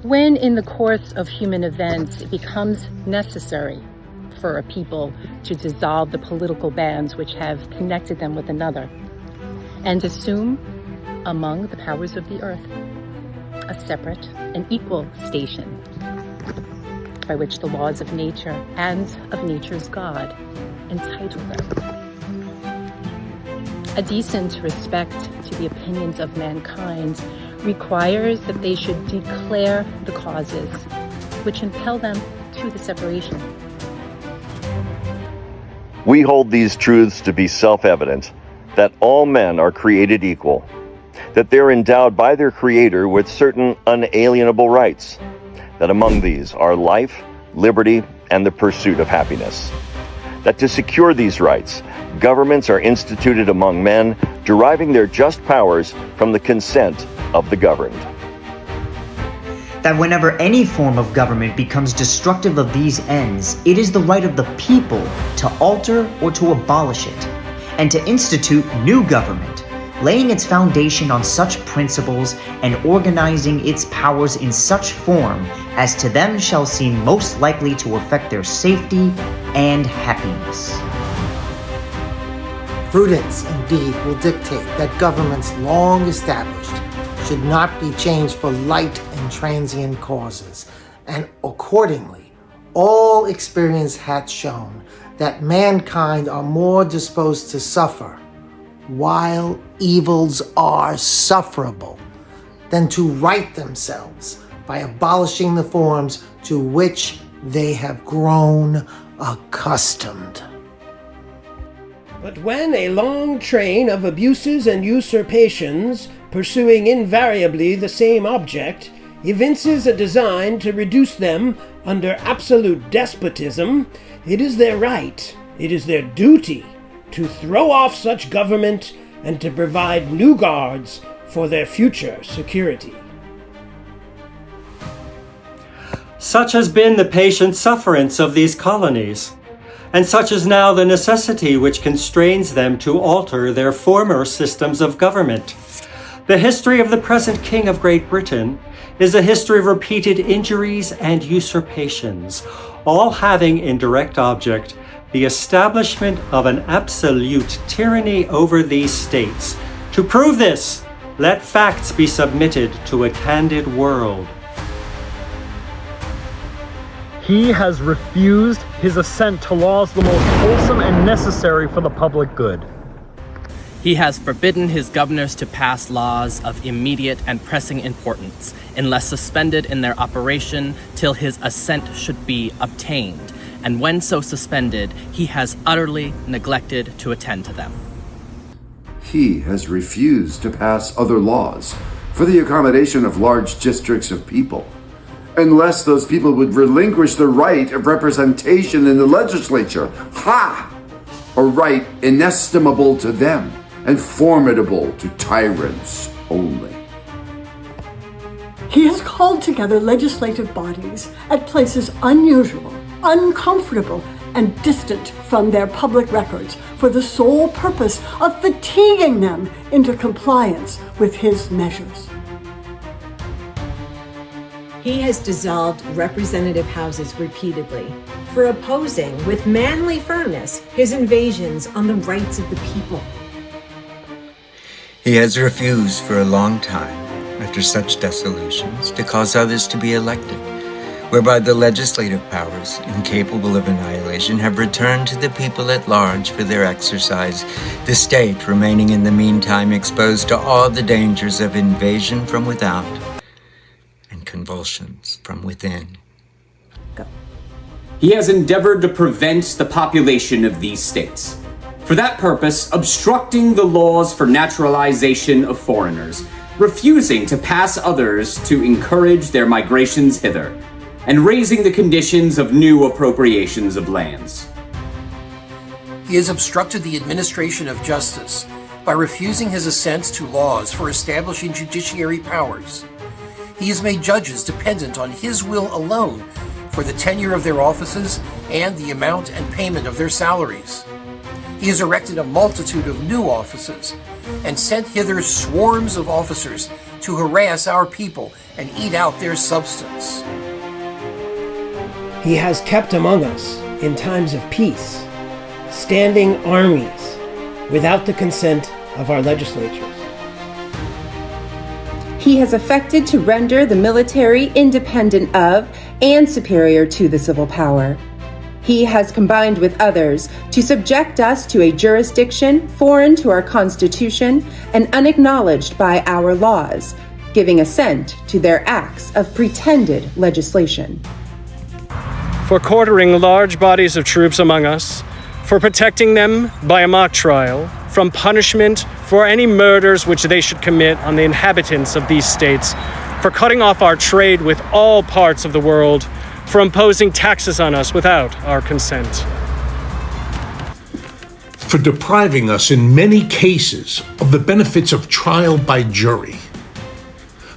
When in the course of human events it becomes necessary for a people to dissolve the political bands which have connected them with another and assume among the powers of the earth a separate and equal station by which the laws of nature and of nature's God entitle them. A decent respect to the opinions of mankind requires that they should declare the causes which impel them to the separation. We hold these truths to be self-evident, that all men are created equal, that they're endowed by their Creator with certain unalienable rights, that among these are life, liberty, and the pursuit of happiness. That to secure these rights, governments are instituted among men, deriving their just powers from the consent of the governed. That whenever any form of government becomes destructive of these ends, it is the right of the people to alter or to abolish it, and to institute new government, laying its foundation on such principles and organizing its powers in such form as to them shall seem most likely to affect their safety and happiness. Prudence, indeed, will dictate that governments long established should not be changed for light and transient causes, and accordingly, all experience hath shown that mankind are more disposed to suffer, while evils are sufferable, than to right themselves by abolishing the forms to which they have grown accustomed. But when a long train of abuses and usurpations, pursuing invariably the same object, evinces a design to reduce them under absolute despotism, it is their right, it is their duty, to throw off such government and to provide new guards for their future security. Such has been the patient sufferance of these colonies, and such is now the necessity which constrains them to alter their former systems of government. The history of the present King of Great Britain is a history of repeated injuries and usurpations, all having in direct object the establishment of an absolute tyranny over these states. To prove this, let facts be submitted to a candid world. He has refused his assent to laws the most wholesome and necessary for the public good. He has forbidden his governors to pass laws of immediate and pressing importance, unless suspended in their operation till his assent should be obtained, and when so suspended, he has utterly neglected to attend to them. He has refused to pass other laws for the accommodation of large districts of people, unless those people would relinquish the right of representation in the legislature. Ha! A right inestimable to them and formidable to tyrants only. He has called together legislative bodies at places unusual, uncomfortable, and distant from their public records for the sole purpose of fatiguing them into compliance with his measures. He has dissolved representative houses repeatedly for opposing with manly firmness his invasions on the rights of the people. He has refused for a long time, after such dissolutions, to cause others to be elected, whereby the legislative powers, incapable of annihilation, have returned to the people at large for their exercise, the state remaining in the meantime exposed to all the dangers of invasion from without and convulsions from within. He has endeavored to prevent the population of these states. For that purpose, obstructing the laws for naturalization of foreigners, refusing to pass others to encourage their migrations hither, and raising the conditions of new appropriations of lands. He has obstructed the administration of justice by refusing his assent to laws for establishing judiciary powers. He has made judges dependent on his will alone for the tenure of their offices and the amount and payment of their salaries. He has erected a multitude of new offices and sent hither swarms of officers to harass our people and eat out their substance. He has kept among us, in times of peace, standing armies without the consent of our legislatures. He has effected to render the military independent of and superior to the civil power. He has combined with others to subject us to a jurisdiction foreign to our Constitution and unacknowledged by our laws, giving assent to their acts of pretended legislation. For quartering large bodies of troops among us, for protecting them by a mock trial, from punishment for any murders which they should commit on the inhabitants of these states, for cutting off our trade with all parts of the world, for imposing taxes on us without our consent. For depriving us in many cases of the benefits of trial by jury.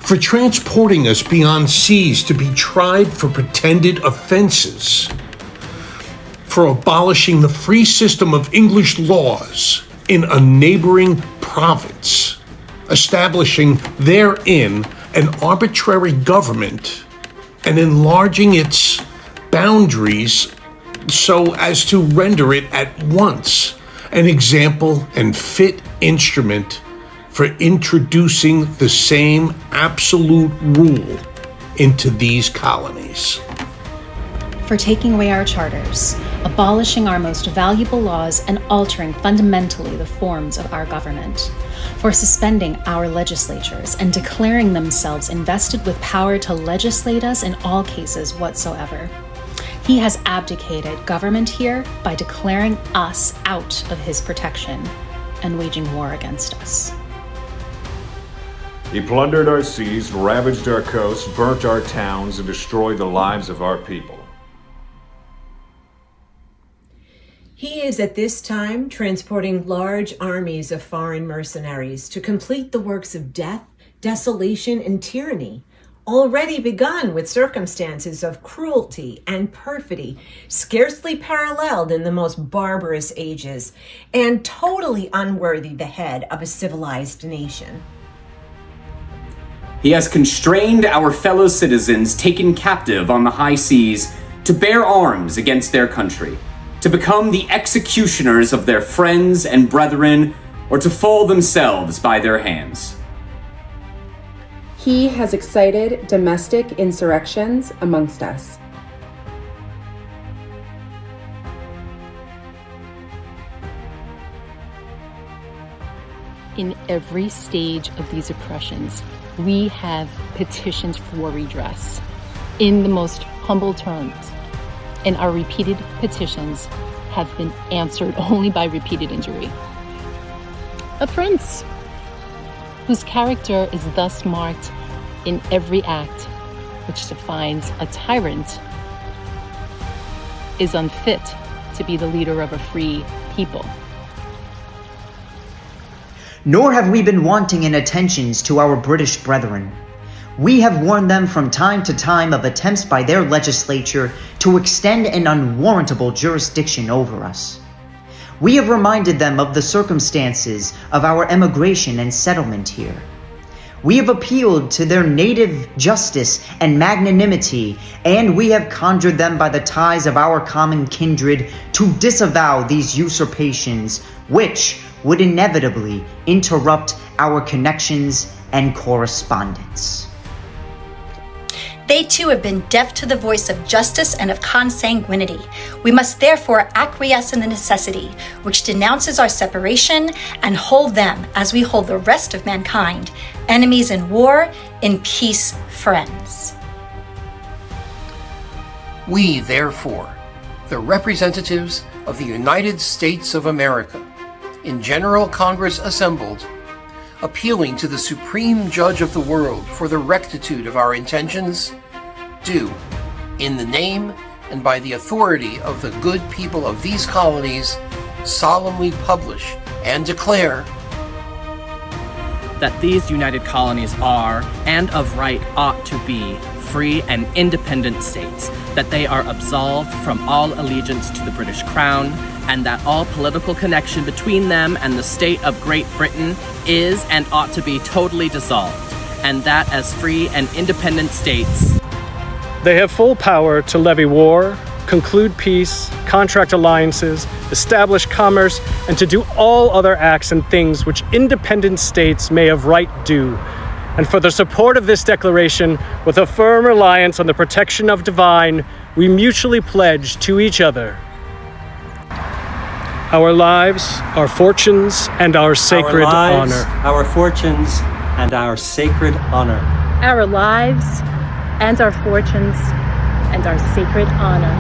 For transporting us beyond seas to be tried for pretended offenses. For abolishing the free system of English laws in a neighboring province, establishing therein an arbitrary government and enlarging its boundaries so as to render it at once an example and fit instrument for introducing the same absolute rule into these colonies. For taking away our charters, abolishing our most valuable laws, and altering fundamentally the forms of our government. For suspending our legislatures and declaring themselves invested with power to legislate us in all cases whatsoever. He has abdicated government here by declaring us out of his protection and waging war against us. He plundered our seas, ravaged our coasts, burnt our towns, and destroyed the lives of our people. He is at this time transporting large armies of foreign mercenaries to complete the works of death, desolation, and tyranny, already begun with circumstances of cruelty and perfidy scarcely paralleled in the most barbarous ages, and totally unworthy the head of a civilized nation. He has constrained our fellow citizens taken captive on the high seas to bear arms against their country, to become the executioners of their friends and brethren, or to fall themselves by their hands. He has excited domestic insurrections amongst us. In every stage of these oppressions, we have petitioned for redress in the most humble terms. And our repeated petitions have been answered only by repeated injury. A prince whose character is thus marked in every act which defines a tyrant is unfit to be the leader of a free people. Nor have we been wanting in attentions to our British brethren. We have warned them from time to time of attempts by their legislature to extend an unwarrantable jurisdiction over us. We have reminded them of the circumstances of our emigration and settlement here. We have appealed to their native justice and magnanimity, and we have conjured them by the ties of our common kindred to disavow these usurpations, which would inevitably interrupt our connections and correspondence. They too have been deaf to the voice of justice and of consanguinity. We must therefore acquiesce in the necessity which denounces our separation and hold them, as we hold the rest of mankind, enemies in war, in peace, friends. We, therefore, the representatives of the United States of America, in General Congress assembled, appealing to the Supreme Judge of the world for the rectitude of our intentions, do, in the name and by the authority of the good people of these colonies, solemnly publish and declare that these united colonies are, and of right ought to be, free and independent states, that they are absolved from all allegiance to the British Crown, and that all political connection between them and the state of Great Britain is and ought to be totally dissolved, and that as free and independent states. They have full power to levy war, conclude peace, contract alliances, establish commerce, and to do all other acts and things which independent states may of right do. And for the support of this declaration, with a firm reliance on the protection of divine, we mutually pledge to each other our lives, our fortunes, and our sacred honor. Our fortunes, and our sacred honor. Our lives and our fortunes and our sacred honor.